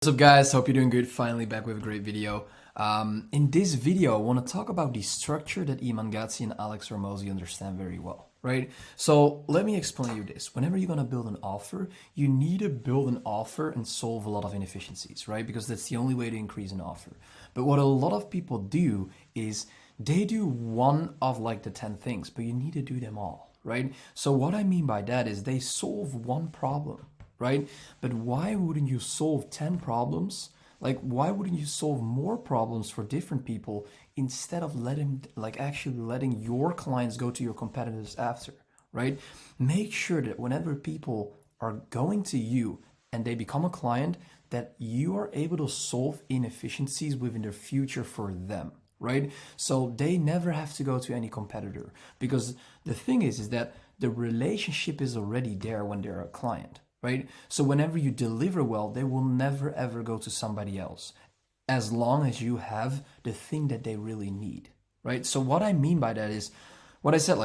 What's up guys, hope you're doing good. Finally back with a great video. In this video, I want to talk about the structure that Iman Gadzhi and Alex Hormozi understand very well, right? So let me explain you this. Whenever you're going to build an offer, you need to build an offer and solve a lot of inefficiencies, right? Because that's the only way to increase an offer. But what a lot of people do is they do one of like the 10 things, but you need to do them all, right? So what I mean by that is they solve one problem, right? But why wouldn't you solve 10 problems? Like, why wouldn't you solve more problems for different people instead of actually letting your clients go to your competitors after, right? Make sure that whenever people are going to you and they become a client, that you are able to solve inefficiencies within their future for them, right? So they never have to go to any competitor, because the thing is that the relationship is already there when they're a client, right? So whenever you deliver well, they will never ever go to somebody else, as long as you have the thing that they really need, right? So what I mean by that is what I said,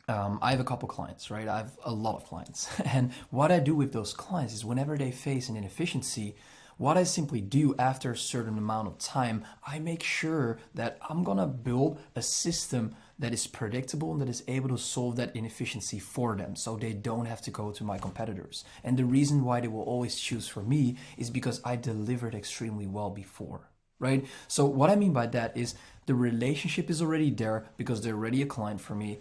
I have a couple clients, right? I have a lot of clients. And what I do with those clients is whenever they face an inefficiency, what I simply do after a certain amount of time, I make sure that I'm gonna build a system that is predictable and that is able to solve that inefficiency for them, so they don't have to go to my competitors. And the reason why they will always choose for me is because I delivered extremely well before, right? So what I mean by that is the relationship is already there because they're already a client for me,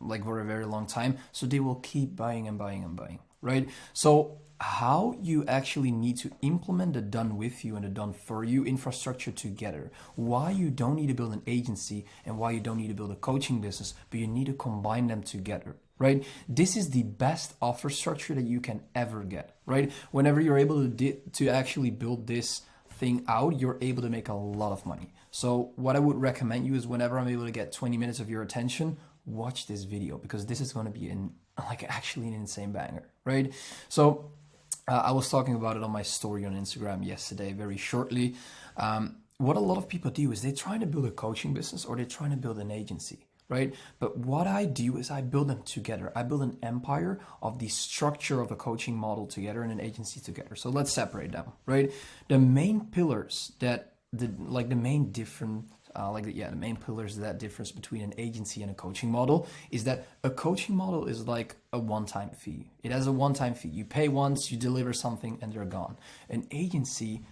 like for a very long time. So they will keep buying and buying and buying, right? So how you actually need to implement the done with you and the done for you infrastructure together, why you don't need to build an agency and why you don't need to build a coaching business, but you need to combine them together, right? This is the best offer structure that you can ever get, right? Whenever you're able to actually build this thing out, you're able to make a lot of money. So what I would recommend you is whenever I'm able to get 20 minutes of your attention, watch this video, because this is going to be actually an insane banger, right? So I was talking about it on my story on Instagram yesterday, very shortly. What a lot of people do is they're trying to build a coaching business or they're trying to build an agency, right? But what I do is I build them together. I build an empire of the structure of a coaching model together and an agency together. So let's separate them, right? The main pillars that the main pillars of that difference between an agency and a coaching model is that a coaching model is like a one-time fee. It has a one-time fee. You pay once, you deliver something, and they're gone. An agency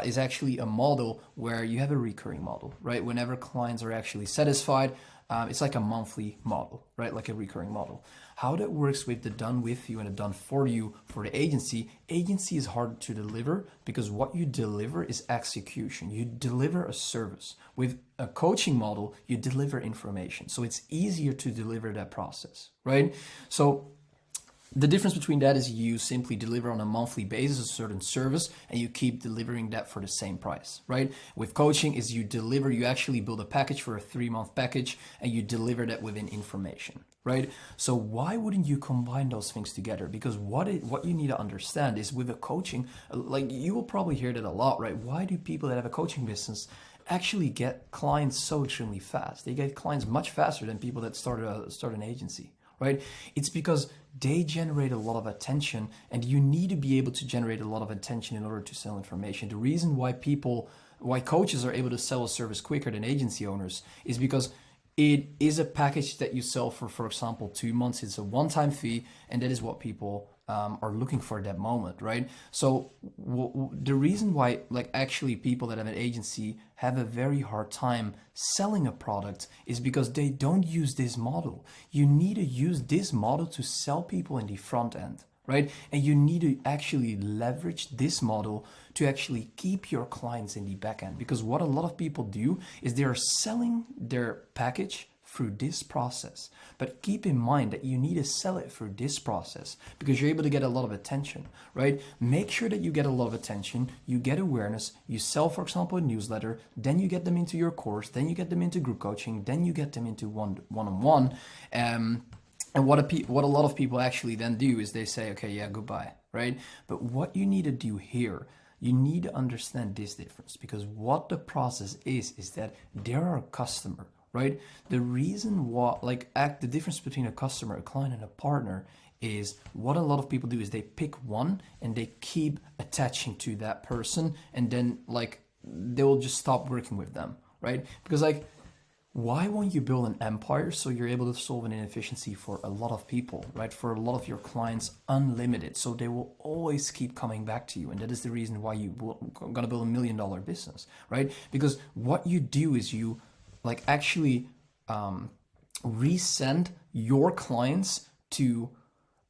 is actually a model where you have a recurring model, right? Whenever clients are actually satisfied, it's like a monthly model, right? Like a recurring model. How that works with the done with you and the done for you for the agency is hard to deliver because what you deliver is execution. You deliver a service. With a coaching model, you deliver information. So it's easier to deliver that process, right? So the difference between that is you simply deliver on a monthly basis a certain service and you keep delivering that for the same price, right? With coaching is you actually build a package for a 3-month package and you deliver that within information, right? So why wouldn't you combine those things together? Because what you need to understand is with a coaching, like you will probably hear that a lot, right? Why do people that have a coaching business actually get clients so extremely fast? They get clients much faster than people that start an agency, right? It's because they generate a lot of attention, and you need to be able to generate a lot of attention in order to sell information. The reason why coaches are able to sell a service quicker than agency owners is because it is a package that you sell for example, 2 months. It's a one-time fee, and that is what people are looking for at that moment, right? So the reason why actually people that have an agency have a very hard time selling a product is because they don't use this model. You need to use this model to sell people in the front end, right? And you need to actually leverage this model to actually keep your clients in the back end, because what a lot of people do is they are selling their package through this process. But keep in mind that you need to sell it through this process because you're able to get a lot of attention, right? Make sure that you get a lot of attention, you get awareness, you sell, for example, a newsletter, then you get them into your course, then you get them into group coaching, then you get them into one-on-one. And what a lot of people actually then do is they say, okay, yeah, goodbye, right? But what you need to do here, you need to understand this difference, because what the process is that they're a customer, right? The reason why, the difference between a customer, a client, and a partner is what a lot of people do is they pick one and they keep attaching to that person, and then like they will just stop working with them, right? Because like, why won't you build an empire so you're able to solve an inefficiency for a lot of people, right? For a lot of your clients, unlimited. So they will always keep coming back to you. And that is the reason why you're going to build $1 million business, right? Because what you do is you like actually resend your clients to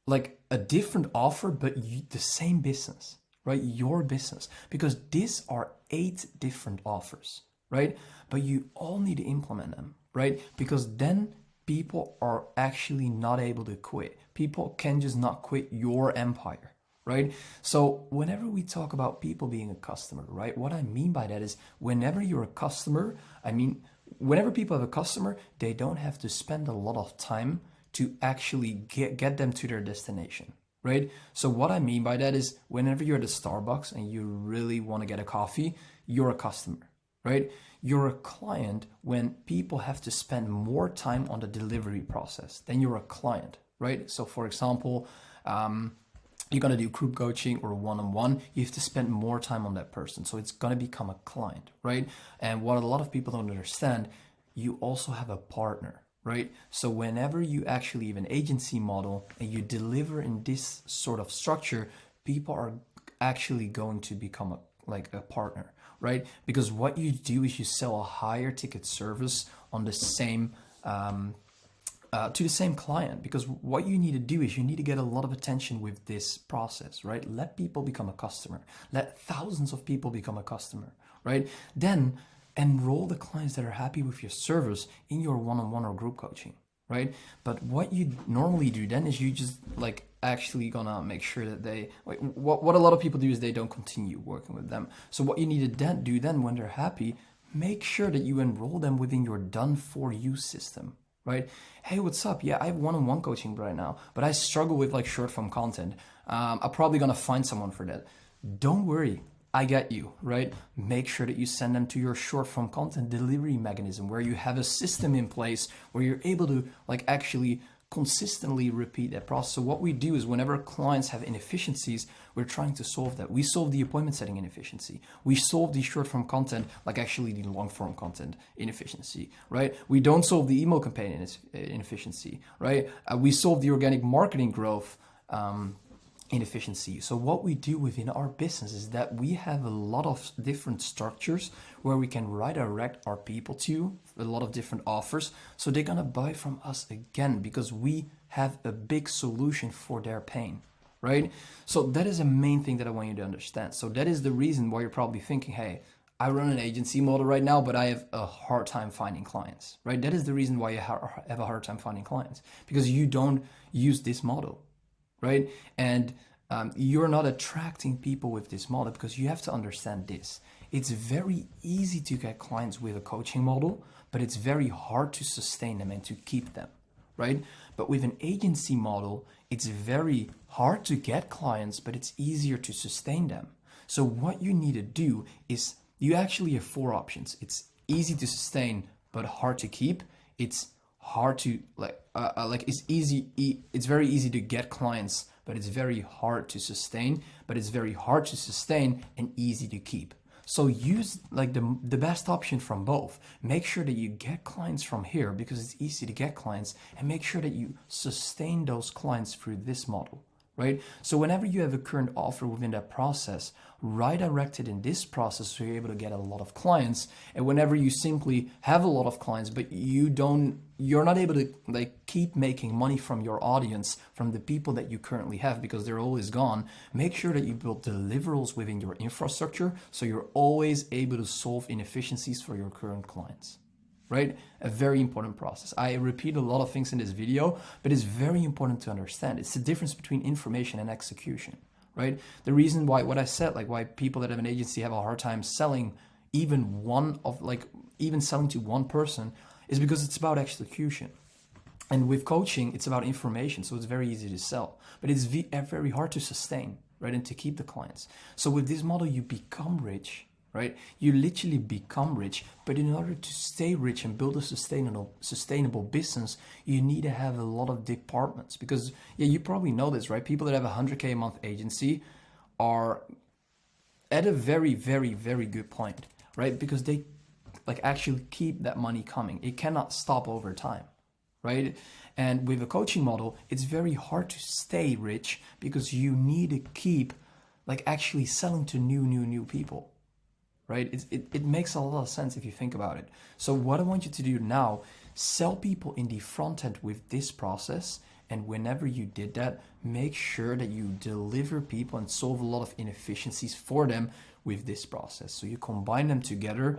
like a different offer, but the same business, right? Your business, because these are 8 different offers, right? But you all need to implement them, right? Because then people are actually not able to quit. People can just not quit your empire, right? So whenever we talk about people being a customer, right? What I mean by that is whenever you're a customer, I mean, whenever people have a customer, they don't have to spend a lot of time to actually get them to their destination, right? So what I mean by that is whenever you're at a Starbucks and you really want to get a coffee, you're a customer, right? You're a client when people have to spend more time on the delivery process. Then you're a client, right? So for example, you're going to do group coaching or one-on-one, you have to spend more time on that person. So it's going to become a client, right? And what a lot of people don't understand, you also have a partner, right? So whenever you actually have an agency model and you deliver in this sort of structure, people are actually going to become a partner, right? Because what you do is you sell a higher ticket service on the same to the same client, because what you need to do is you need to get a lot of attention with this process, right? Let people become a customer. Let thousands of people become a customer, right? Then enroll the clients that are happy with your service in your one-on-one or group coaching, right? But what you normally do then is you just like actually gonna make sure that they, like, what a lot of people do is they don't continue working with them. So what you need to do then when they're happy, make sure that you enroll them within your done for you system, right? Hey, what's up? Yeah, I have one-on-one coaching right now, but I struggle with like short form content. I'm probably gonna find someone for that. Don't worry, I get you, right? Make sure that you send them to your short form content delivery mechanism where you have a system in place where you're able to like actually consistently repeat that process. So what we do is whenever clients have inefficiencies, we're trying to solve that. We solve the appointment setting inefficiency. We solve the short form content, like actually the long form content inefficiency, right? We don't solve the email campaign inefficiency, right? We solve the organic marketing growth inefficiency. So what we do within our business is that we have a lot of different structures where we can redirect our people to a lot of different offers. So they're going to buy from us again because we have a big solution for their pain, right? So that is a main thing that I want you to understand. So that is the reason why you're probably thinking, hey, I run an agency model right now, but I have a hard time finding clients, right? That is the reason why you have a hard time finding clients, because you don't use this model, right? And you're not attracting people with this model because you have to understand this. It's very easy to get clients with a coaching model, but it's very hard to sustain them and to keep them, right? But with an agency model, it's very hard to get clients, but it's easier to sustain them. So what you need to do is you actually have 4 options. It's easy to sustain, but hard to keep. It's hard to it's very easy to get clients, but it's very hard to sustain, but it's very hard to sustain and easy to keep. So use like the best option from both. Make sure that you get clients from here because it's easy to get clients, and make sure that you sustain those clients through this model, right? So whenever you have a current offer within that process, redirect it in this process so you're able to get a lot of clients. And whenever you simply have a lot of clients, but you're not able to like keep making money from your audience, from the people that you currently have because they're always gone, make sure that you build deliverables within your infrastructure so you're always able to solve inefficiencies for your current clients. Right? A very important process. I repeat a lot of things in this video, but it's very important to understand. It's the difference between information and execution, right? The reason why, what I said, like why people that have an agency have a hard time selling even selling to one person is because it's about execution. And with coaching, it's about information. So it's very easy to sell, but it's very hard to sustain, right? And to keep the clients. So with this model, you become rich, right? You literally become rich, but in order to stay rich and build a sustainable business, you need to have a lot of departments. Because yeah, you probably know this, right? People that have a 100K a month agency are at a very, very, very good point, right? Because they like actually keep that money coming. It cannot stop over time, right? And with a coaching model, it's very hard to stay rich because you need to keep like actually selling to new people, right? It makes a lot of sense if you think about it. So what I want you to do now, sell people in the front end with this process. And whenever you did that, make sure that you deliver people and solve a lot of inefficiencies for them with this process. So you combine them together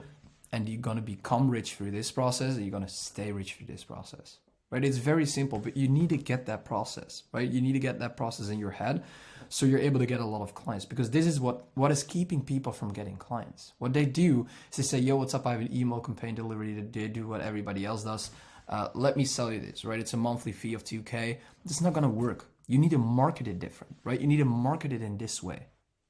and you're going to become rich through this process and you're going to stay rich through this process, right? It's very simple, but you need to get that process, right? You need to get that process in your head so you're able to get a lot of clients, because this is what is keeping people from getting clients. What they do is they say, yo, what's up? I have an email campaign delivery that they do what everybody else does. Let me sell you this, right? It's a monthly fee of 2K. It's not going to work. You need to market it different, right? You need to market it in this way.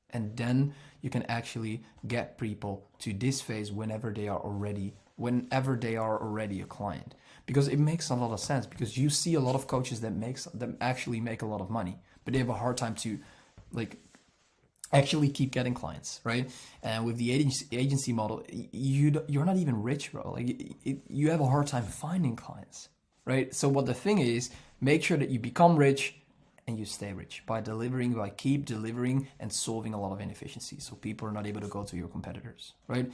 And then you can actually get people to this phase whenever they are already a client. Because it makes a lot of sense, because you see a lot of coaches that actually make a lot of money, but they have a hard time to like actually keep getting clients, right? And with the agency model, you're not even rich, bro. Like you have a hard time finding clients, right? So what the thing is, make sure that you become rich and you stay rich by keep delivering and solving a lot of inefficiencies, so people are not able to go to your competitors, right?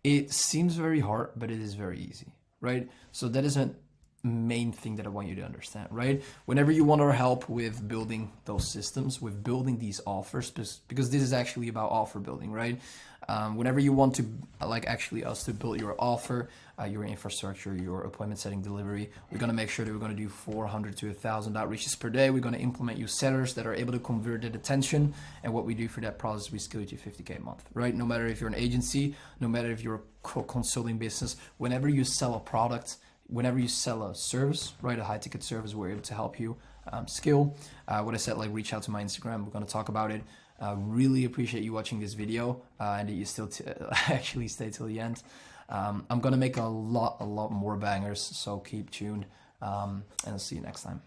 It seems very hard, but it is very easy, right? So that is a main thing that I want you to understand, right? Whenever you want our help with building those systems, with building these offers, because this is actually about offer building, right? Whenever you want to actually us to build your offer, your infrastructure, your appointment setting delivery, we're going to make sure that we're going to do 400 to 1,000 outreaches per day. We're going to implement you sellers that are able to convert that attention. And what we do for that process, we scale you to 50K a month, right? No matter if you're an agency, no matter if you're a consulting business, whenever you sell a product, whenever you sell a service, right, a high ticket service, we're able to help you scale. What I said, like reach out to my Instagram. We're going to talk about it. Really appreciate you watching this video and that you still actually stay till the end. I'm going to make a lot more bangers, so keep tuned and I'll see you next time.